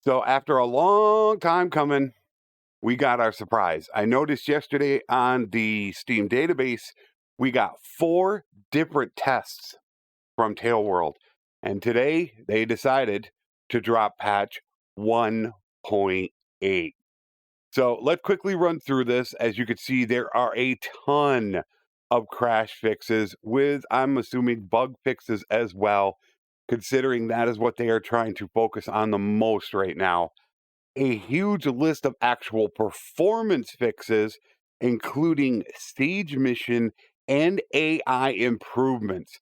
So after a long time coming, we got our surprise. I noticed yesterday on the Steam database, we got 4 different tests from Tail World. And today they decided to drop patch 1.8. So let's quickly run through this. As you can see, there are a ton of crash fixes with, I'm assuming, bug fixes as well, considering that is what they are trying to focus on the most right now. A huge list of actual performance fixes, including siege mission and AI improvements.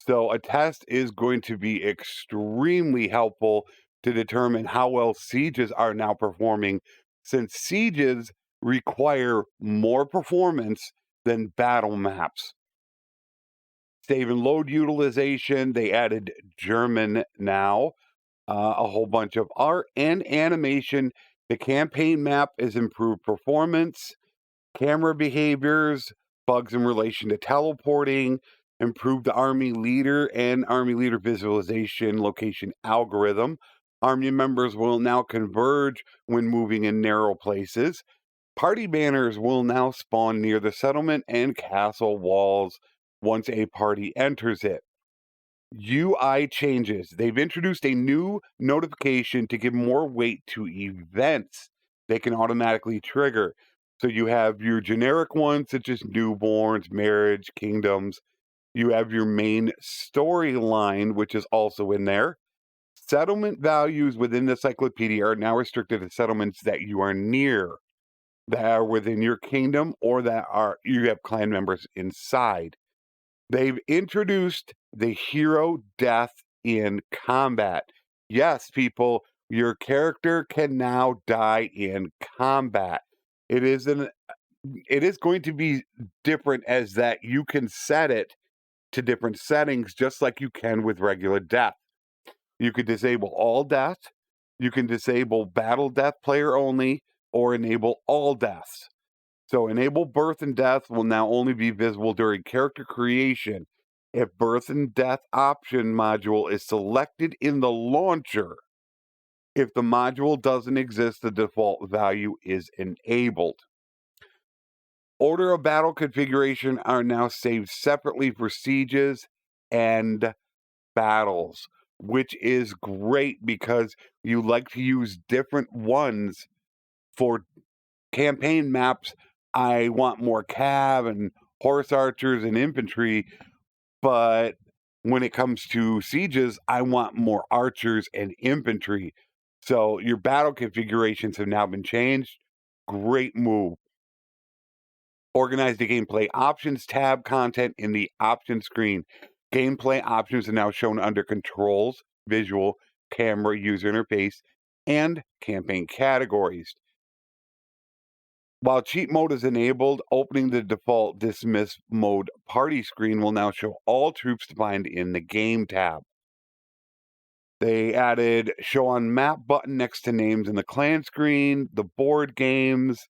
So a test is going to be extremely helpful to determine how well sieges are now performing, since sieges require more performance than battle maps. Save and load utilization, they added German now, a whole bunch of art and animation. The campaign map is improved performance, camera behaviors, bugs in relation to teleporting, improved army leader and army leader visualization location algorithm. Army members will now converge when moving in narrow places. Party banners will now spawn near the settlement and castle walls once a party enters it. UI changes. They've introduced a new notification to give more weight to events they can automatically trigger. So you have your generic ones such as newborns, marriage, kingdoms. You have your main storyline, which is also in there. Settlement values within the encyclopedia are now restricted to settlements that you are near, that are within your kingdom, or that are you have clan members inside. They've introduced the hero death in combat. Yes, people, your character can now die in combat. It is going to be different, as that you can set it to different settings just like you can with regular death. You could disable all death, you can disable battle death player only, or enable all deaths. So enable birth and death will now only be visible during character creation if birth and death option module is selected in the launcher. If the module doesn't exist, the default value is enabled. Order of battle configuration are now saved separately for sieges and battles, which is great because you like to use different ones for campaign maps. I want more cav and horse archers and infantry, but when it comes to sieges, I want more archers and infantry. So your battle configurations have now been changed. Great move. Organize the gameplay options tab content in the options screen. Gameplay options are now shown under controls, visual, camera, user interface, and campaign categories. While cheat mode is enabled, opening the default dismiss mode party screen will now show all troops defined in the game tab. They added show on map button next to names in the clan screen, the board games,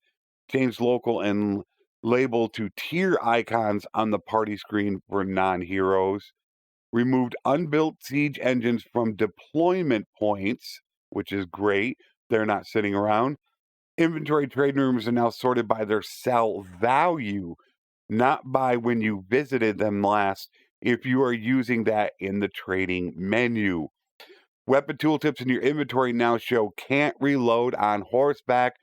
changed local and label to tier icons on the party screen for non-heroes, removed unbuilt siege engines from deployment points, which is great. They're not sitting around. Inventory trade rooms are now sorted by their sell value, not by when you visited them last, if you are using that in the trading menu. Weapon tooltips in your inventory now show can't reload on horseback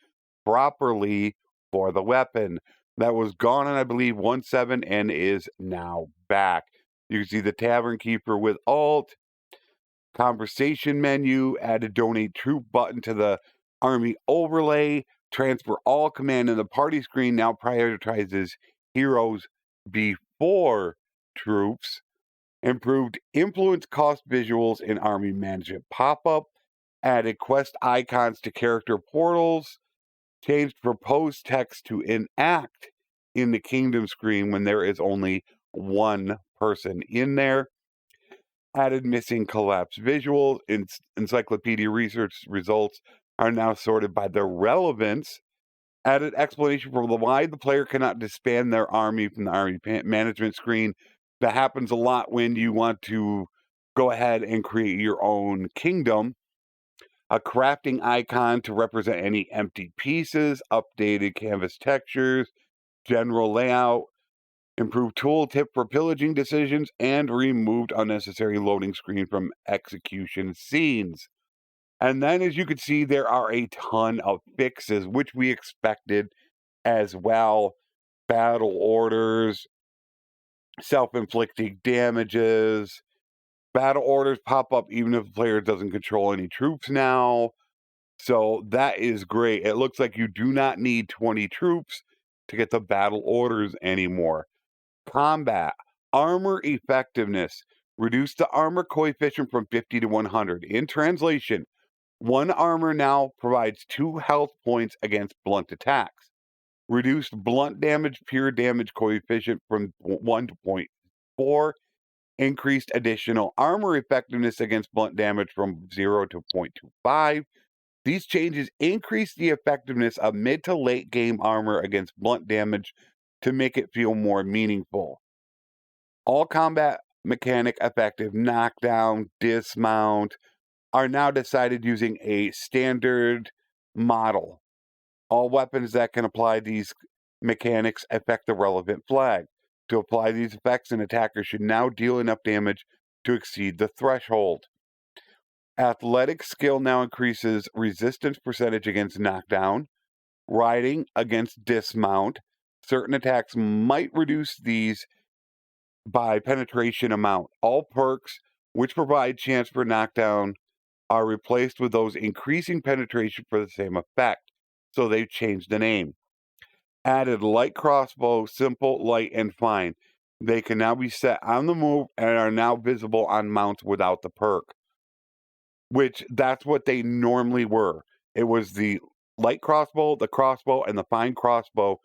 properly for the weapon. That was gone on, I believe, 1.7 and is now back. You can see the tavern keeper with alt. Conversation menu, add a donate troop button to the army overlay. Transfer all command in the party screen now prioritizes heroes before troops. Improved influence cost visuals in army management pop-up. Added quest icons to character portals. Changed proposed text to enact in the kingdom screen when there is only one person in there. Added missing collapse visuals. Encyclopedia research results are now sorted by their relevance. Added explanation for why the player cannot disband their army from the army management screen. That happens a lot when you want to go ahead and create your own kingdom. a crafting icon to represent any empty pieces, updated canvas textures, general layout, improved tooltip for pillaging decisions, and removed unnecessary loading screen from execution scenes. And then, as you can see, there are a ton of fixes, which we expected as well. Battle orders, self-inflicting damages. Battle orders pop up even if the player doesn't control any troops now. So that is great. It looks like you do not need 20 troops to get the battle orders anymore. Combat. Armor effectiveness. Reduce the armor coefficient from 50 to 100. In translation, one armor now provides 2 health points against blunt attacks. Reduced blunt damage pure damage coefficient from 1 to 0.4. Increased additional armor effectiveness against blunt damage from 0 to 0.25. These changes increase the effectiveness of mid to late game armor against blunt damage to make it feel more meaningful. All combat mechanic effective knockdown, dismount are now decided using a standard model. All weapons that can apply these mechanics affect the relevant flag. To apply these effects, an attacker should now deal enough damage to exceed the threshold. Athletic skill now increases resistance percentage against knockdown, riding against dismount. Certain attacks might reduce these by penetration amount. All perks which provide chance for knockdown are replaced with those increasing penetration for the same effect. So they've changed the name. Added light crossbow, simple, light, and fine. They can now be set on the move and are now visible on mounts without the perk. Which that's what they normally were. It was the light crossbow, and the fine crossbow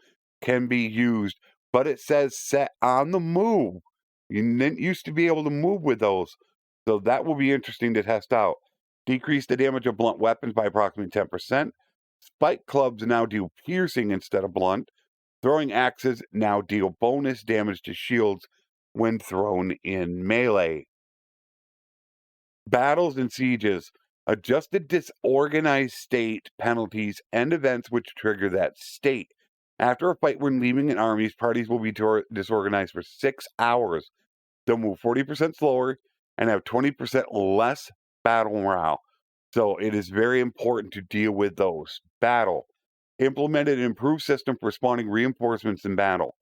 can be used, but it says set on the move. You didn't used to be able to move with those. So that will be interesting to test out. Decrease the damage of blunt weapons by approximately 10%. Spike clubs now do piercing instead of blunt. Throwing axes now deal bonus damage to shields when thrown in melee. Battles and sieges. Adjusted disorganized state penalties and events which trigger that state. After a fight when leaving an army, parties will be disorganized for 6 hours. They'll move 40% slower and have 20% less battle morale. So it is very important to deal with those. Battle. Implemented an improved system for spawning reinforcements in battle.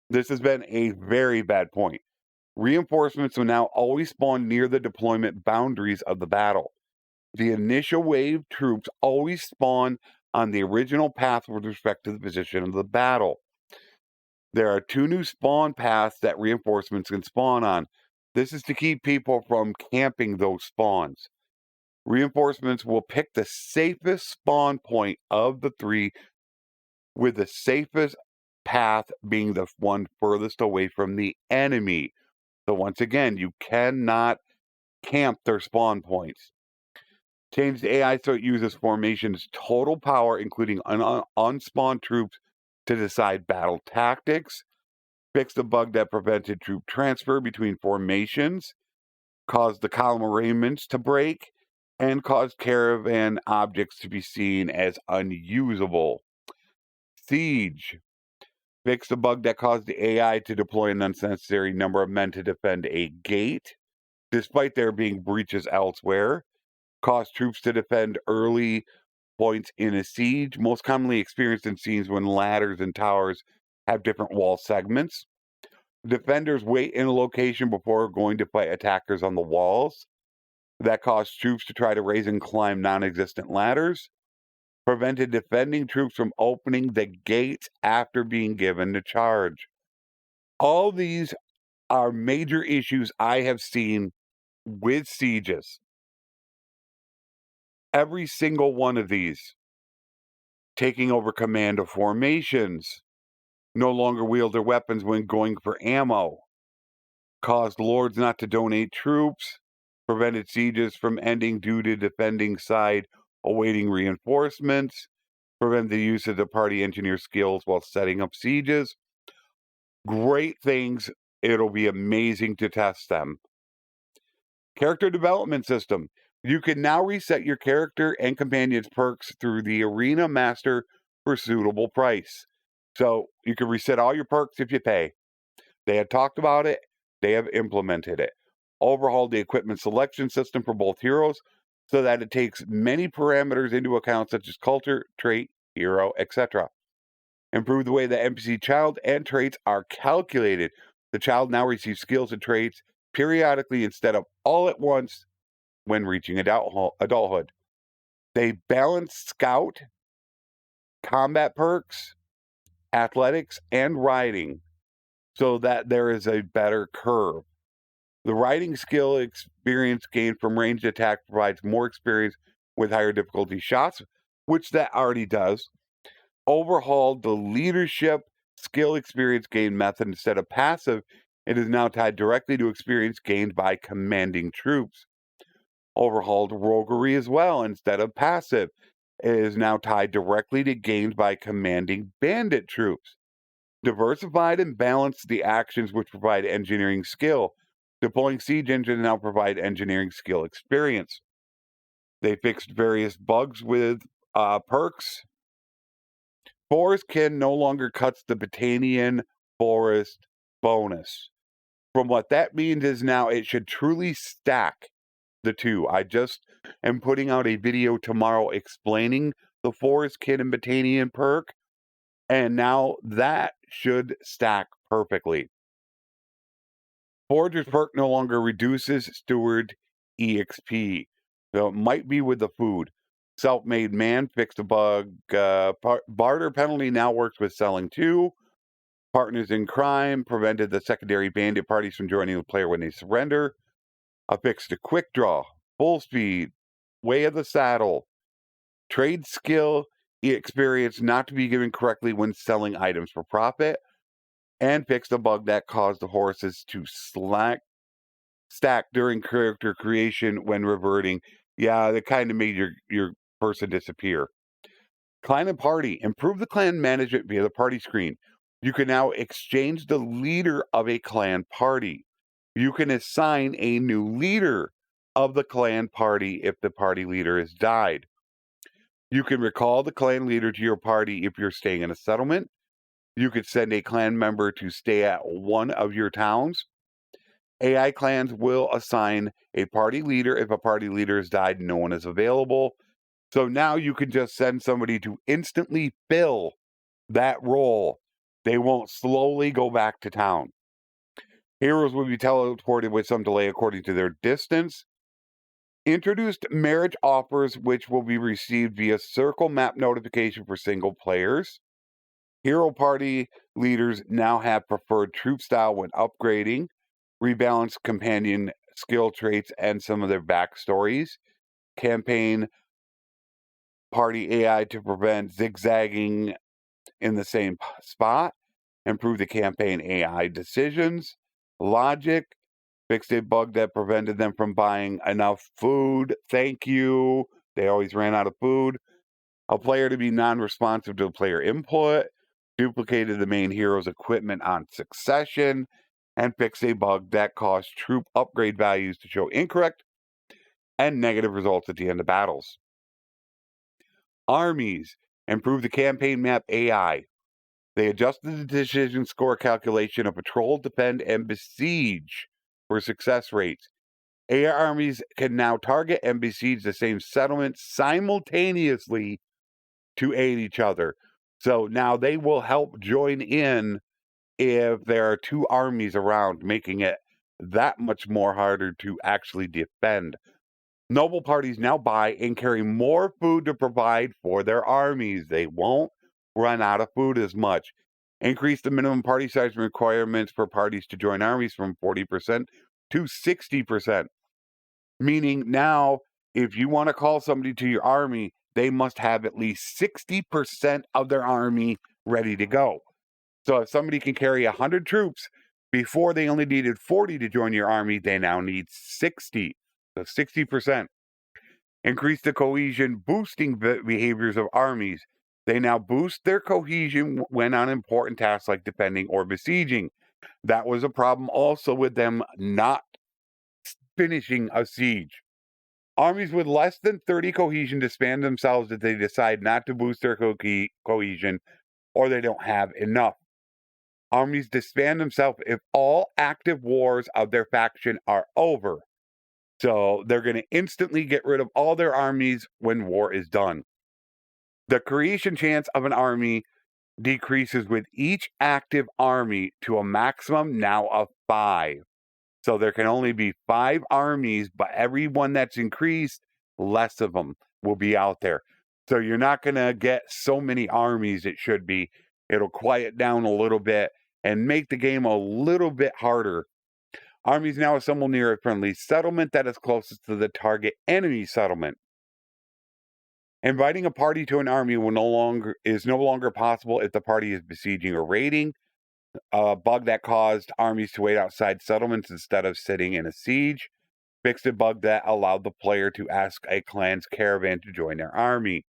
This has been a very bad point. Reinforcements will now always spawn near the deployment boundaries of the battle. The initial wave troops always spawn on the original path with respect to the position of the battle. There are 2 new spawn paths that reinforcements can spawn on. This is to keep people from camping those spawns. Reinforcements will pick the safest spawn point of the 3, with the safest path being the one furthest away from the enemy. So once again, you cannot camp their spawn points. Change the AI so it uses formation's total power, including unspawned troops, to decide battle tactics. Fix the bug that prevented troop transfer between formations. Caused the column arrangements to break. And caused caravan objects to be seen as unusable. Siege. Fix the bug that caused the AI to deploy an unnecessary number of men to defend a gate, despite there being breaches elsewhere. Cause troops to defend early points in a siege, most commonly experienced in scenes when ladders and towers have different wall segments. Defenders wait in a location before going to fight attackers on the walls. That caused troops to try to raise and climb non-existent ladders. Prevented defending troops from opening the gates after being given the charge. All these are major issues I have seen with sieges. Every single one of these. Taking over command of formations. No longer wield their weapons when going for ammo. Caused lords not to donate troops. Prevented sieges from ending due to defending side awaiting reinforcements. Prevent the use of the party engineer skills while setting up sieges. Great things. It'll be amazing to test them. Character development system. You can now reset your character and companions' perks through the Arena Master for suitable price. So you can reset all your perks if you pay. They had talked about it, they have implemented it. Overhauled the equipment selection system for both heroes so that it takes many parameters into account, such as culture, trait, hero, etc. Improve the way that NPC child and traits are calculated. The child now receives skills and traits periodically instead of all at once when reaching adulthood. They balance scout, combat perks, athletics, and riding so that there is a better curve. The riding skill experience gained from ranged attack provides more experience with higher difficulty shots, which that already does. Overhauled the leadership skill experience gain method instead of passive. It is now tied directly to experience gained by commanding troops. Overhauled roguery as well instead of passive. It is now tied directly to gained by commanding bandit troops. Diversified and balanced the actions which provide engineering skill. Deploying siege engines now provide engineering skill experience. They fixed various bugs with perks. Forest Kin no longer cuts the Botanian Forest bonus. From what that means is now it should truly stack the two. I just am putting out a video tomorrow explaining the Forest Kin and Botanian perk, and now that should stack perfectly. Forager's perk no longer reduces Steward EXP. So it might be with the food. Self-made man fixed a bug. Barter penalty now works with selling too. Partners in crime prevented the secondary bandit parties from joining the player when they surrender. Fixed a quick draw, full speed, way of the saddle, trade skill experience not to be given correctly when selling items for profit, and fixed a bug that caused the horses to stack during character creation when reverting. Yeah, that kind of made your person disappear. Clan and party. Improve the clan management via the party screen. You can now exchange the leader of a clan party. You can assign a new leader of the clan party if the party leader has died. You can recall the clan leader to your party if you're staying in a settlement. You could send a clan member to stay at one of your towns. AI clans will assign a party leader if a party leader has died and no one is available. So now you can just send somebody to instantly fill that role. They won't slowly go back to town. Heroes will be teleported with some delay according to their distance. Introduced marriage offers, which will be received via circle map notification for single players. Hero party leaders now have preferred troop style when upgrading. Rebalance companion skill traits and some of their backstories. Campaign party AI to prevent zigzagging in the same spot. Improve the campaign AI decisions. Logic fixed a bug that prevented them from buying enough food. Thank you. They always ran out of food. A player to be non-responsive to player input. Duplicated the main hero's equipment on succession. And fixed a bug that caused troop upgrade values to show incorrect and negative results at the end of battles. Armies. Improve the campaign map AI. They adjusted the decision score calculation of patrol, defend, and besiege for success rates. AI armies can now target and besiege the same settlement simultaneously to aid each other. So now they will help join in if there are two armies around, making it that much more harder to actually defend. Noble parties now buy and carry more food to provide for their armies. They won't run out of food as much. Increase the minimum party size requirements for parties to join armies from 40% to 60%. Meaning now, if you want to call somebody to your army, they must have at least 60% of their army ready to go. So if somebody can carry 100 troops, before they only needed 40 to join your army, they now need 60. So 60%. Increase the cohesion boosting behaviors of armies. They now boost their cohesion when on important tasks like defending or besieging. That was a problem also with them not finishing a siege. Armies with less than 30 cohesion disband themselves if they decide not to boost their cohesion or they don't have enough. Armies disband themselves if all active wars of their faction are over. So they're going to instantly get rid of all their armies when war is done. The creation chance of an army decreases with each active army to a maximum now of 5. So there can only be 5 armies, but every one that's increased, less of them will be out there. So you're not going to get so many armies it should be. It'll quiet down a little bit and make the game a little bit harder. Armies now assemble near a friendly settlement that is closest to the target enemy settlement. Inviting a party to an army is no longer possible if the party is besieging or raiding. A bug that caused armies to wait outside settlements instead of sitting in a siege. Fixed a bug that allowed the player to ask a clan's caravan to join their army.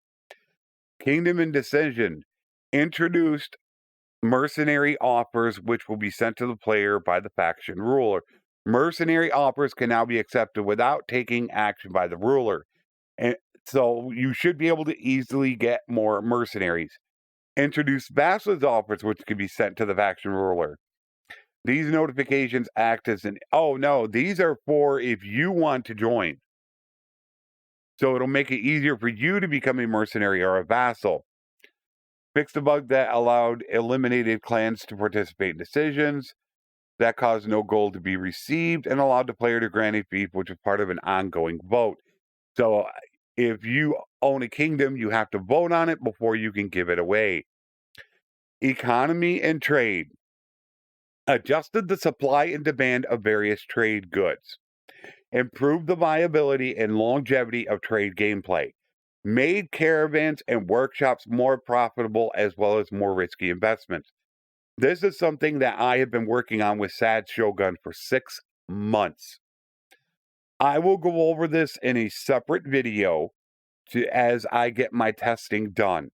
Kingdom Indecision introduced mercenary offers, which will be sent to the player by the faction ruler. Mercenary offers can now be accepted without taking action by the ruler. And so you should be able to easily get more mercenaries. Introduce vassals offers, which can be sent to the faction ruler. These notifications act as these are for if you want to join. So it'll make it easier for you to become a mercenary or a vassal. Fixed a bug that allowed eliminated clans to participate in decisions. That caused no gold to be received and allowed the player to grant a fief, which is part of an ongoing vote. So if you own a kingdom, you have to vote on it before you can give it away. Economy and trade. Adjusted the supply and demand of various trade goods. Improved the viability and longevity of trade gameplay. Made caravans and workshops more profitable as well as more risky investments. This is something that I have been working on with Sad Shogun for 6 months. I will go over this in a separate video as I get my testing done.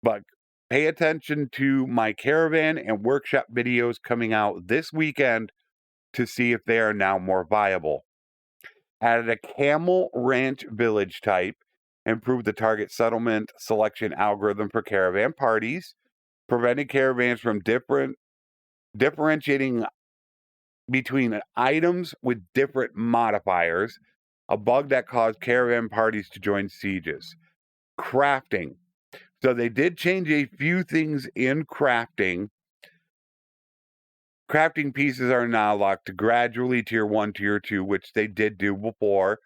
But pay attention to my caravan and workshop videos coming out this weekend to see if they are now more viable. Added a camel ranch village type, improved the target settlement selection algorithm for caravan parties, prevented caravans from differentiating between items with different modifiers, a bug that caused caravan parties to join sieges. Crafting. So they did change a few things in crafting. Crafting pieces are now locked to gradually tier 1, tier 2, which they did do before.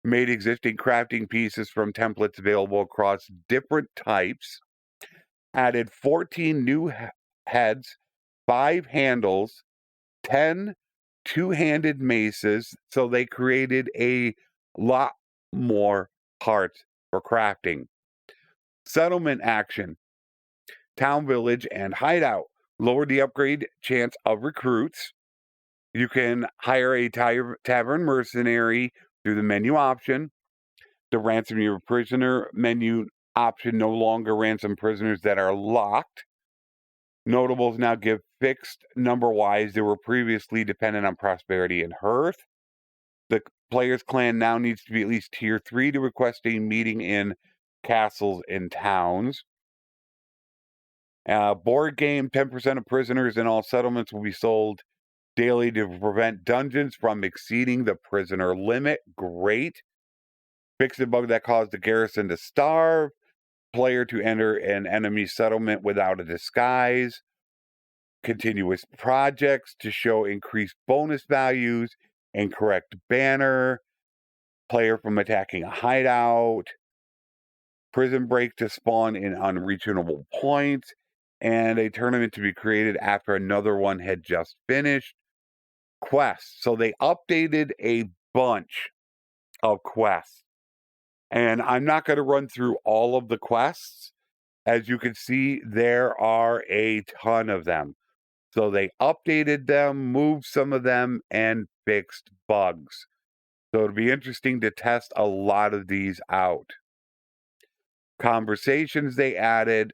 Made existing crafting pieces from templates available across different types. Added 14 new heads, 5 handles, 10 two-handed maces. So they created a lot more parts for crafting. Settlement action. Town, village, and hideout. Lowered the upgrade chance of recruits. You can hire a tavern mercenary through the menu option. The ransom your prisoner menu option no longer ransom prisoners that are locked. Notables now give fixed number wise. They were previously dependent on prosperity and hearth. The player's clan now needs to be at least tier 3 to request a meeting in castles and towns. Board game, 10% of prisoners in all settlements will be sold daily to prevent dungeons from exceeding the prisoner limit. Great. Fix the bug that caused the garrison to starve. Player to enter an enemy settlement without a disguise. Continuous projects to show increased bonus values. Incorrect banner. Player from attacking a hideout. Prison break to spawn in unreachable points. And a tournament to be created after another one had just finished. Quests. So they updated a bunch of quests. And I'm not going to run through all of the quests. As you can see, there are a ton of them. So they updated them, moved some of them, and fixed bugs. So it'll be interesting to test a lot of these out. Conversations they added,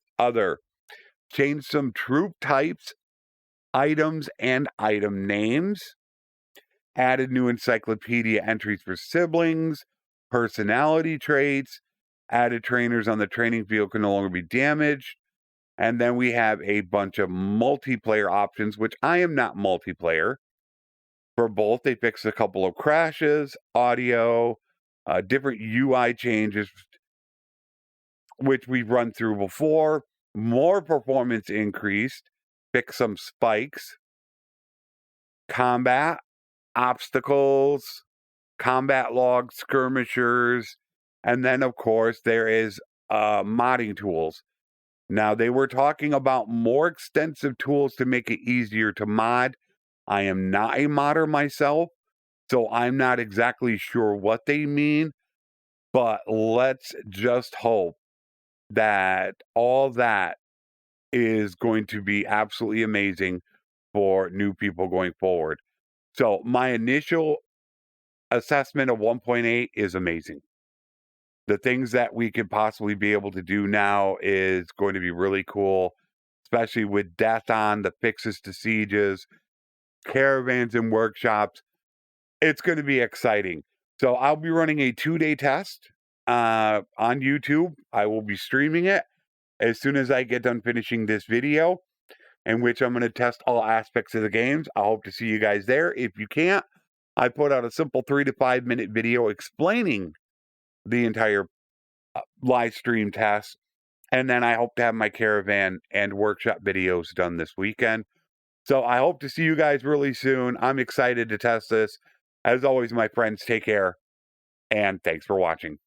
changed some troop types, items, and item names. Added new encyclopedia entries for siblings. personality traits, added trainers on the training field can no longer be damaged. And then we have a bunch of multiplayer options, which I am not multiplayer. For both, they fixed a couple of crashes, audio, different UI changes, which we've run through before. More performance increased, fixed some spikes, combat, obstacles, combat logs, skirmishers, and then, of course, there is modding tools. Now, they were talking about more extensive tools to make it easier to mod. I am not a modder myself, so I'm not exactly sure what they mean, but let's just hope that all that is going to be absolutely amazing for new people going forward. So, my initial assessment of 1.8 is amazing. The things that we could possibly be able to do now is going to be really cool, especially with death on, the fixes to sieges, caravans and workshops. It's going to be exciting. So I'll be running a 2-day test on YouTube. I will be streaming it as soon as I get done finishing this video, in which I'm going to test all aspects of the games. I hope to see you guys there. If you can't, I put out a simple 3 to 5 minute video explaining the entire live stream test. And then I hope to have my caravan and workshop videos done this weekend. So I hope to see you guys really soon. I'm excited to test this. As always, my friends, take care, and thanks for watching.